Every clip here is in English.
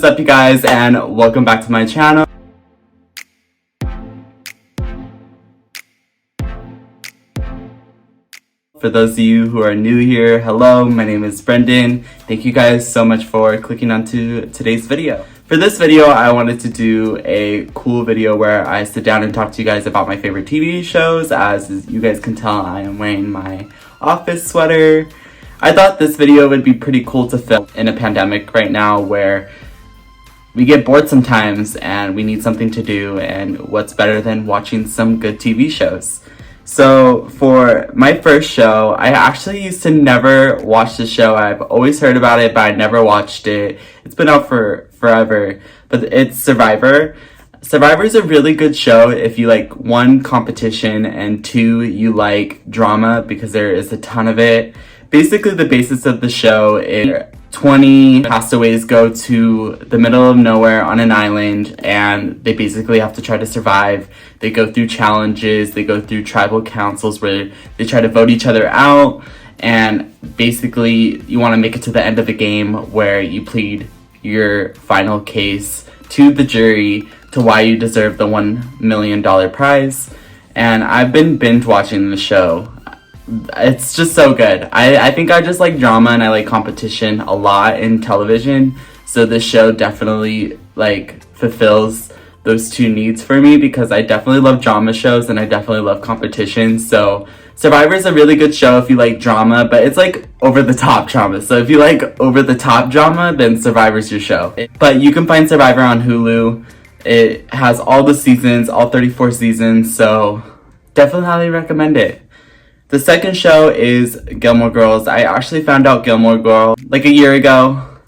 What's up, you guys, and welcome back to my channel. For those of you who are new here, hello, my name is Brendan. Thank you guys so much for clicking onto today's video. For this video, I wanted to do a cool video where I sit down and talk to you guys about my favorite TV shows. As you guys can tell, I am wearing my office sweater. I thought this video would be pretty cool to film in a pandemic right now where we get bored sometimes and we need something to do, and what's better than watching some good TV shows. So for my first show, I actually used to never watch the show. I've always heard about it, but I never watched it. It's been out for forever, but it's Survivor. Survivor is a really good show if you like, one, competition, and two, you like drama, because there is a ton of it. Basically, the basis of the show is 20 castaways go to the middle of nowhere on an island, and they basically have to try to survive. They go through challenges, they go through tribal councils where they try to vote each other out, and basically you want to make it to the end of the game where you plead your final case to the jury to why you deserve the $1 million prize. And I've been binge watching the show. It's just so good. I think I just like drama and I like competition a lot in television, so this show definitely like fulfills those two needs for me, because I definitely love drama shows and I definitely love competition. So Survivor is a really good show if you like drama, but it's like over the top drama. So if you like over the top drama, then Survivor's your show. But you can find Survivor on Hulu. It has all the seasons, all 34 seasons, so definitely highly recommend it. The second show is Gilmore Girls. I actually found out Gilmore Girls like a year ago.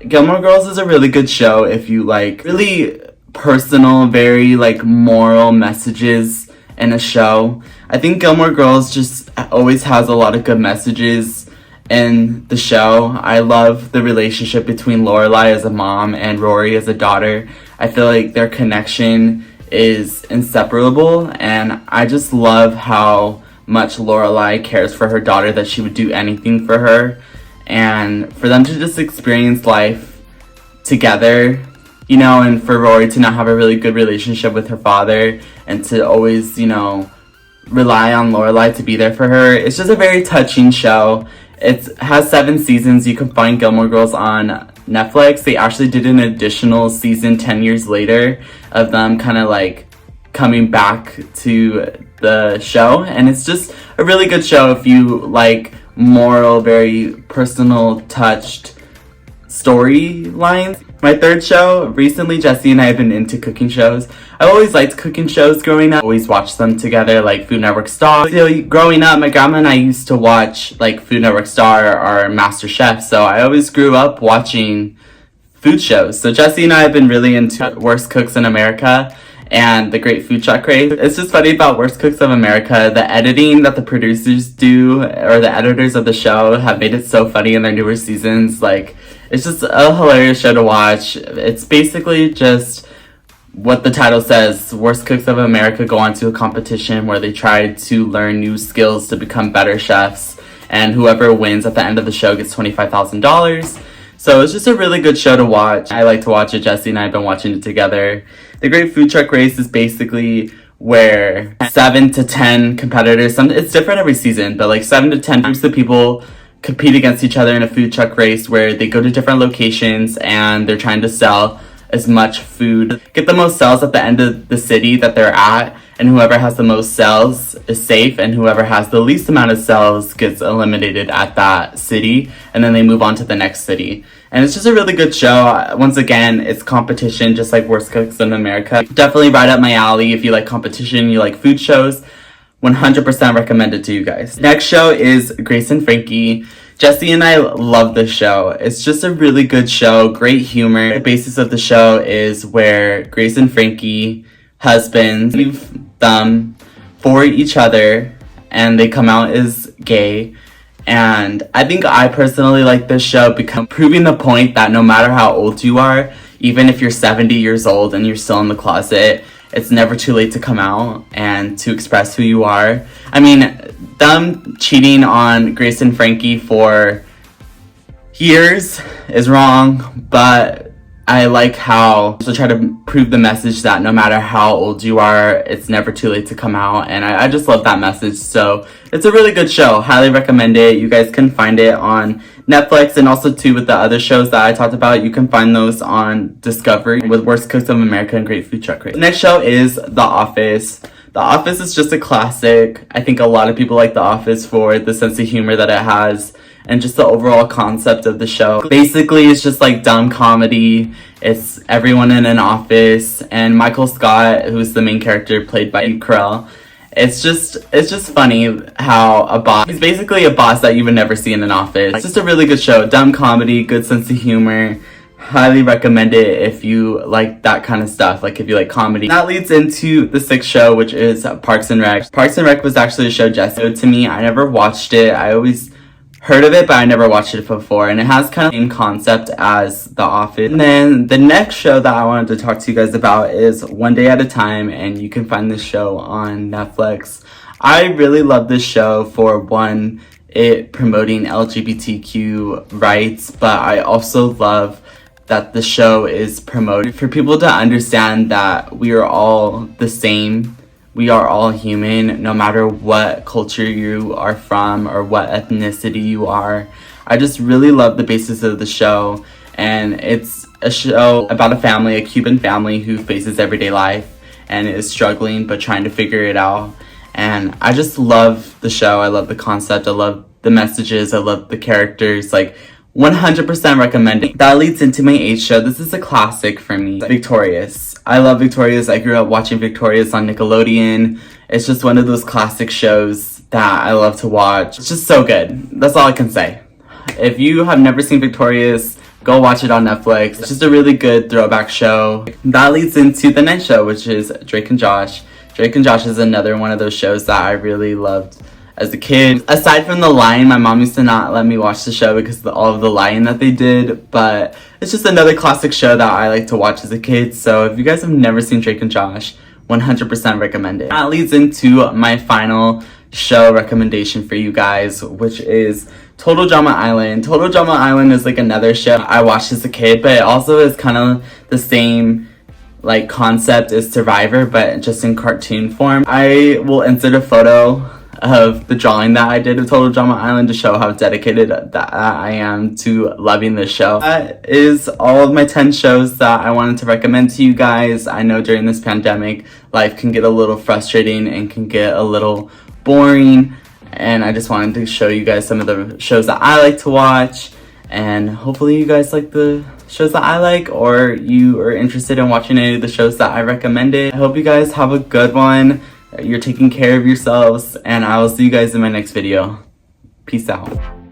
Gilmore Girls is a really good show if you like really personal, very like moral messages in a show. I think Gilmore Girls just always has a lot of good messages in the show. I love the relationship between Lorelai as a mom and Rory as a daughter. I feel like their connection is inseparable, and I just love how much Lorelai cares for her daughter, that she would do anything for her, and for them to just experience life together, you know, and for Rory to not have a really good relationship with her father and to always, you know, rely on Lorelai to be there for her. It's just a very touching show. It has 7 seasons. You can find Gilmore Girls on Netflix. They actually did an additional season 10 years later of them kind of like coming back to the show, and it's just a really good show if you like moral, very personal, touched storylines. My third show, recently Jesse and I have been into cooking shows. I always liked cooking shows growing up. Always watched them together, like Food Network Star. So, growing up, my grandma and I used to watch like Food Network Star or Master Chef, so I always grew up watching food shows. So Jesse and I have been really into Worst Cooks in America and The Great Food Truck Race. It's just funny about Worst Cooks of America. The editing that the producers do, or the editors of the show, have made it so funny in their newer seasons. Like, it's just a hilarious show to watch. It's basically just what the title says. Worst Cooks of America go on to a competition where they try to learn new skills to become better chefs, and whoever wins at the end of the show gets $25,000. So it's just a really good show to watch. I like to watch it. Jesse and I have been watching it together. The Great Food Truck Race is basically where 7 to 10 competitors, it's different every season, but like 7 to 10 groups of people compete against each other in a food truck race where they go to different locations and they're trying to sell as much food, get the most sales at the end of the city that they're at, and whoever has the most sales is safe, and whoever has the least amount of sales gets eliminated at that city, and then they move on to the next city. And it's just a really good show. Once again, it's competition, just like Worst Cooks in America. Definitely right up my alley if you like competition, you like food shows. 100% recommend it to you guys. Next show is Grace and Frankie. Jesse and I love this show. It's just a really good show, great humor. The basis of the show is where Grace and Frankie, husbands, leave them for each other, and they come out as gay. And I think I personally like this show because proving the point that no matter how old you are, even if you're 70 years old and you're still in the closet, it's never too late to come out and to express who you are. I mean, them cheating on Grace and Frankie for years is wrong, but I like how they try to prove the message that no matter how old you are, it's never too late to come out, and I just love that message. So it's a really good show. Highly recommend it. You guys can find it on Netflix, and also too with the other shows that I talked about, you can find those on Discovery with Worst Cooks of America and Great Food Truck Race. The next show is The Office. The Office is just a classic. I think a lot of people like The Office for the sense of humor that it has and just the overall concept of the show. Basically, it's just like dumb comedy. It's everyone in an office, and Michael Scott, who's the main character, played by Steve Carell. It's just funny how a boss, he's basically a boss that you would never see in an office. It's just a really good show. Dumb comedy, good sense of humor. Highly recommend it if you like that kind of stuff, like if you like comedy. That leads into the sixth show, which is Parks and Rec. Parks and Rec was actually a show Jessica to me. I never watched it. I always heard of it, but I never watched it before, and it has kind of the same concept as The Office. And then the next show that I wanted to talk to you guys about is One Day at a Time, and you can find this show on Netflix. I really love this show for one, it promoting LGBTQ rights, but I also love that the show is promoted for people to understand that we are all the same. We are all human, no matter what culture you are from or what ethnicity you are. I just really love the basis of the show, and it's a show about a family, a Cuban family who faces everyday life and is struggling but trying to figure it out. And I just love the show. I love the concept. I love the messages. I love the characters. Like, 100% recommending. That leads into my 8th show. This is a classic for me. Victorious. I love Victorious. I grew up watching Victorious on Nickelodeon. It's just one of those classic shows that I love to watch. It's just so good. That's all I can say. If you have never seen Victorious, go watch it on Netflix. It's just a really good throwback show. That leads into the next show, which is Drake and Josh. Drake and Josh is another one of those shows that I really loved as a kid. Aside from the lying, my mom used to not let me watch the show because of all of the lying that they did, but it's just another classic show that I like to watch as a kid. So if you guys have never seen Drake and Josh, 100% recommend it. That leads into my final show recommendation for you guys, which is Total Drama Island. Total Drama Island is like another show I watched as a kid, but it also is kind of the same like concept as Survivor, but just in cartoon form. I will insert a photo of the drawing that I did of Total Drama Island to show how dedicated that I am to loving this show. That is all of my 10 shows that I wanted to recommend to you guys. I know during this pandemic, life can get a little frustrating and can get a little boring, and I just wanted to show you guys some of the shows that I like to watch, and hopefully you guys like the shows that I like, or you are interested in watching any of the shows that I recommended. I hope you guys have a good one. You're taking care of yourselves, and I will see you guys in my next video. Peace out.